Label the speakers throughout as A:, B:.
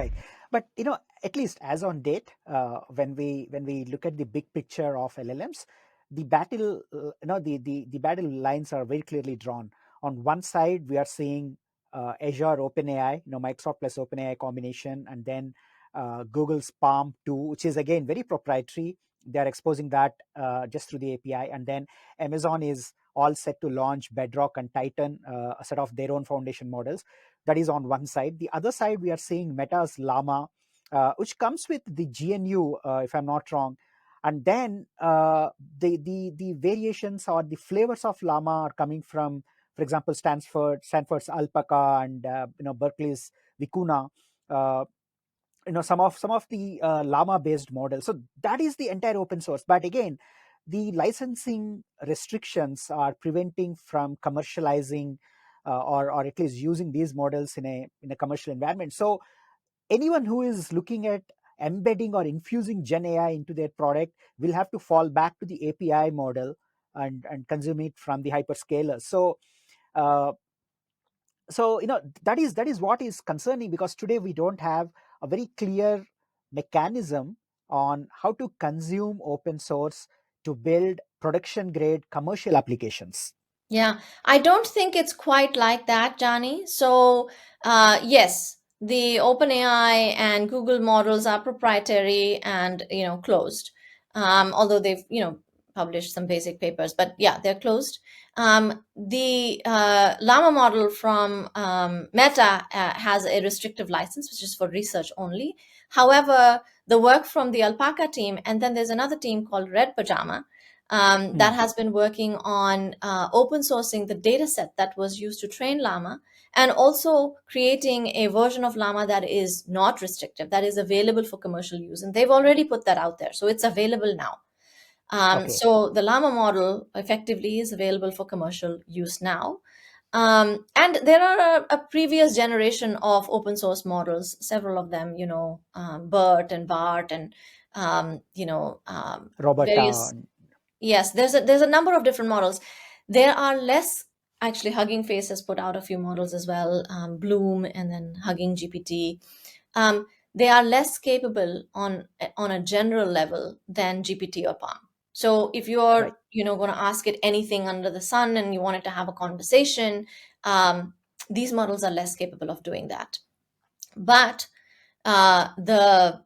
A: Right. But at least as on date, when we look at the big picture of LLMs, the battle, the battle lines are very clearly drawn. On one side, we are seeing Azure OpenAI, Microsoft plus OpenAI combination, and then Google's Palm 2, which is again very proprietary. They are exposing that just through the API, and then Amazon is all set to launch Bedrock and Titan, a set of their own foundation models. That is on one side. The other side, we are seeing Meta's Llama, which comes with the GNU, if I'm not wrong. And then the variations or the flavors of Llama are coming from, for example, Stanford's Alpaca, and Berkeley's Vicuna. Uh, some of the Llama based models. So that is the entire open source. But again, the licensing restrictions are preventing from commercializing or at least using these models in a commercial environment. So anyone who is looking at embedding or infusing Gen AI into their product will have to fall back to the API model and consume it from the hyperscalers. Uh, so that is what is concerning, because today we don't have a very clear mechanism on how to consume open source to build production grade commercial applications.
B: Yeah, I don't think it's quite like that, Johnny. So, yes, the OpenAI and Google models are proprietary and closed. Although they've published some basic papers, but yeah, they're closed. The Llama model from Meta has a restrictive license, which is for research only. However, the work from the Alpaca team, and then there's another team called Red Pajama that has been working on open sourcing the data set that was used to train Llama, and also creating a version of Llama that is not restrictive, that is available for commercial use. And they've already put that out there. So it's available now.
A: Okay.
B: So the Llama model effectively is available for commercial use now. And there are a previous generation of open source models, several of them, BERT and BART and,
A: Roberta.
B: various. Yes, there's a number of different models. There are less, actually. Hugging Face has put out a few models as well, Bloom and then Hugging GPT. They are less capable on a general level than GPT or Palm. So if you're
A: Right.
B: going to ask it anything under the sun and you want it to have a conversation, these models are less capable of doing that. But the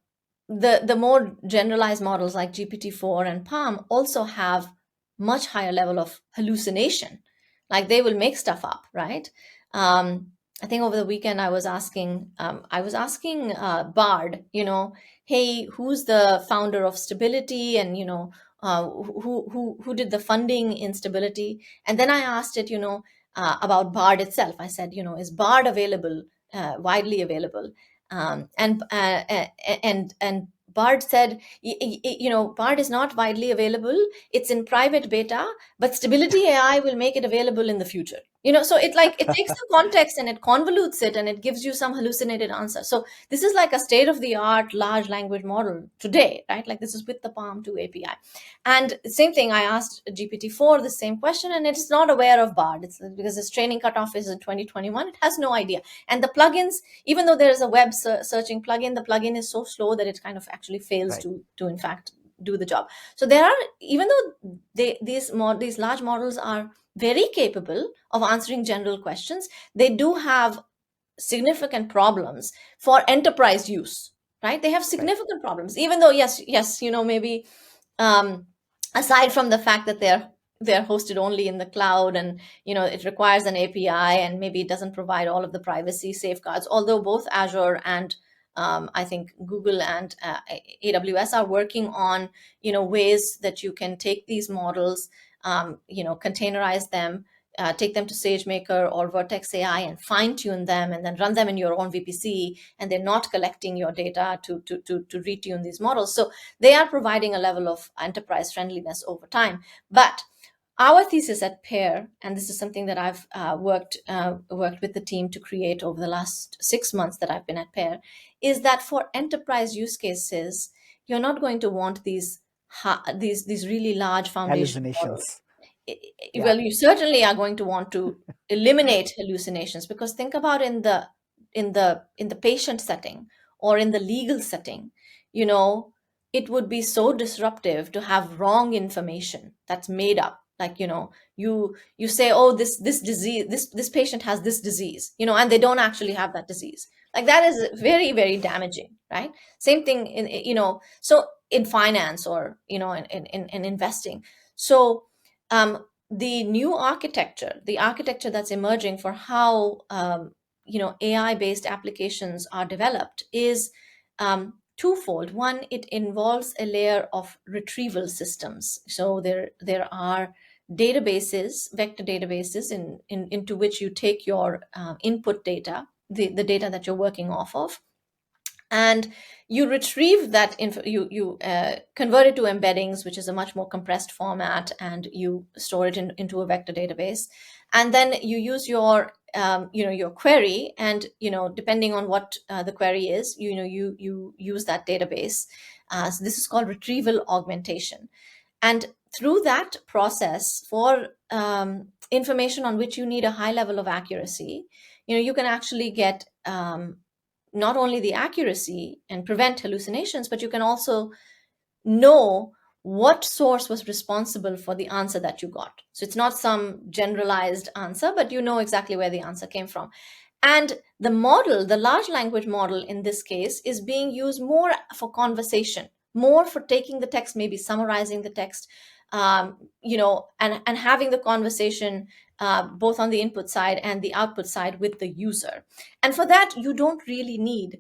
B: more generalized models like GPT-4 and Palm also have much higher level of hallucination. Like they will make stuff up, right? I think over the weekend I was asking Bard, hey, who's the founder of Stability, and who did the funding in Stability? And then I asked it, about Bard itself. I said, is Bard available, widely available? And Bard said, Bard is not widely available. It's in private beta, but Stability AI will make it available in the future. So it takes the context and it convolutes it and it gives you some hallucinated answer. So this is like a state of the art large language model today, right? Like this is with the Palm 2 API. And same thing, I asked GPT-4 the same question, and it's not aware of Bard. It's because its training cutoff is in 2021. It has no idea. And the plugins, even though there is a web searching plugin, the plugin is so slow that it kind of actually fails
A: Right.
B: to in fact do the job. So there are, even though these large models are very capable of answering general questions, they do have significant problems for enterprise use, right? They have
A: Right.
B: significant problems, even though yes, maybe um, aside from the fact that they're hosted only in the cloud, and it requires an API, and maybe it doesn't provide all of the privacy safeguards, although both Azure and I think Google and AWS are working on ways that you can take these models, containerize them, take them to SageMaker or Vertex AI and fine tune them, and then run them in your own VPC, and they're not collecting your data to retune these models. So they are providing a level of enterprise friendliness over time. But our thesis at Pair, and this is something that I've worked with the team to create over the last 6 months that I've been at Pair, is that for enterprise use cases, you're not going to want these really large foundation models.
A: Hallucinations. Yeah.
B: Well, you certainly are going to want to eliminate hallucinations, because think about in the patient setting or in the legal setting, you know, it would be so disruptive to have wrong information that's made up. Like, you know, you say, oh, this disease, this patient has this disease, you know, and they don't actually have that disease. Like, that is very, very damaging, right? Same thing in, you know, so in finance, or, you know, in investing. So the new architecture, the architecture that's emerging for how you know, AI based applications are developed is twofold. One, it involves a layer of retrieval systems. So there are databases, vector databases, into which you take your input data, the data that you're working off of, and you retrieve that you convert it to embeddings, which is a much more compressed format, and you store it into a vector database. And then you use your you know, your query, and, you know, depending on what the query is, you know, you use that database. So this is called retrieval augmentation. And through that process, for information on which you need a high level of accuracy, you know, you can actually get not only the accuracy and prevent hallucinations, but you can also know what source was responsible for the answer that you got. So it's not some generalized answer, but you know exactly where the answer came from. And the model, the large language model in this case, is being used more for conversation, more for taking the text, maybe summarizing the text, you know, and having the conversation both on the input side and the output side with the user. And for that, you don't really need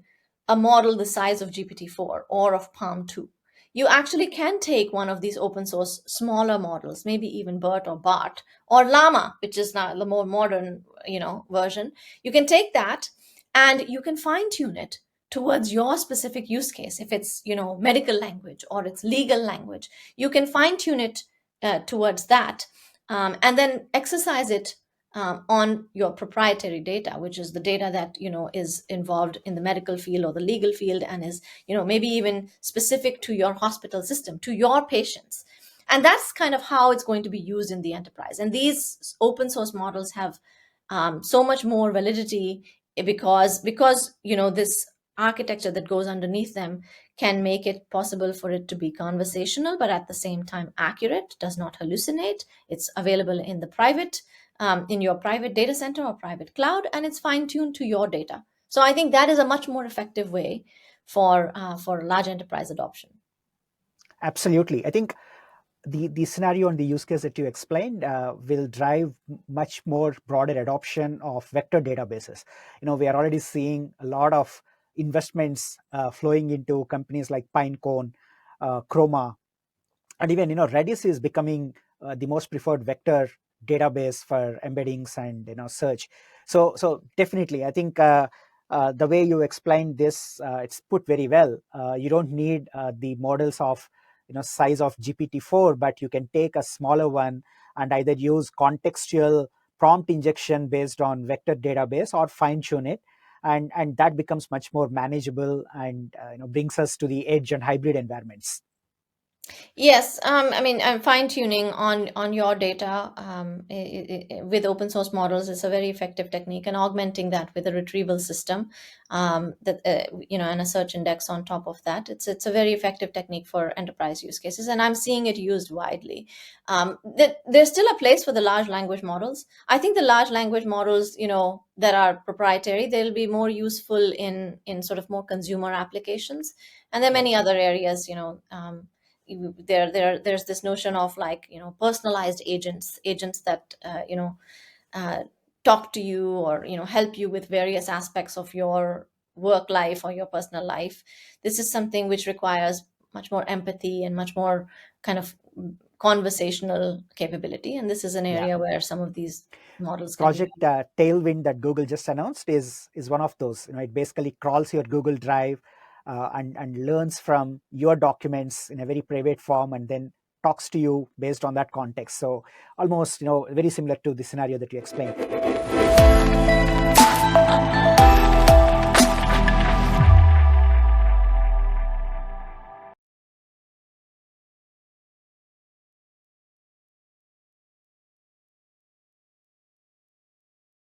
B: a model the size of GPT-4 or of Palm 2. You actually can take one of these open source smaller models, maybe even BERT or BART or Llama, which is now the more modern, you know, version. You can take that and you can fine tune it towards your specific use case. If it's, you know, medical language or it's legal language, you can fine tune it towards that, and then exercise it on your proprietary data, which is the data that, you know, is involved in the medical field or the legal field, and is, you know, maybe even specific to your hospital system, to your patients. And that's kind of how it's going to be used in the enterprise. And these open source models have so much more validity, because you know, this architecture that goes underneath them can make it possible for it to be conversational, but at the same time accurate, does not hallucinate. It's available in the private, in your private data center or private cloud, and it's fine tuned to your data. So I think that is a much more effective way for large enterprise adoption.
A: Absolutely. I think the scenario and the use case that you explained will drive much more broader adoption of vector databases. You know, we are already seeing a lot of investments flowing into companies like Pinecone, Chroma, and even, you know, Redis is becoming the most preferred vector database for embeddings and, you know, search. So definitely, I think the way you explained this, it's put very well. You don't need the models of, you know, size of GPT-4, but you can take a smaller one and either use contextual prompt injection based on vector database or fine tune it, and that becomes much more manageable and you know, brings us to the edge and hybrid environments.
B: Yes, I mean, fine tuning on your data with open source models is a very effective technique, and augmenting that with a retrieval system, that you know, and a search index on top of that, it's a very effective technique for enterprise use cases, and I'm seeing it used widely. There's still a place for the large language models. I think the large language models, you know, that are proprietary, they'll be more useful in sort of more consumer applications, and there are
A: Right.
B: many other areas, you know. There's this notion of, like, you know, personalized agents that you know, uh, talk to you, or, you know, help you with various aspects of your work life or your personal life. This is something which requires much more empathy and much more kind of conversational capability, and this is an
A: Yeah.
B: area where some of these models can be
A: Project Tailwind that Google just announced is one of those. You know, it basically crawls your Google Drive and learns from your documents in a very private form, and then talks to you based on that context. So almost, you know, very similar to the scenario that you explained.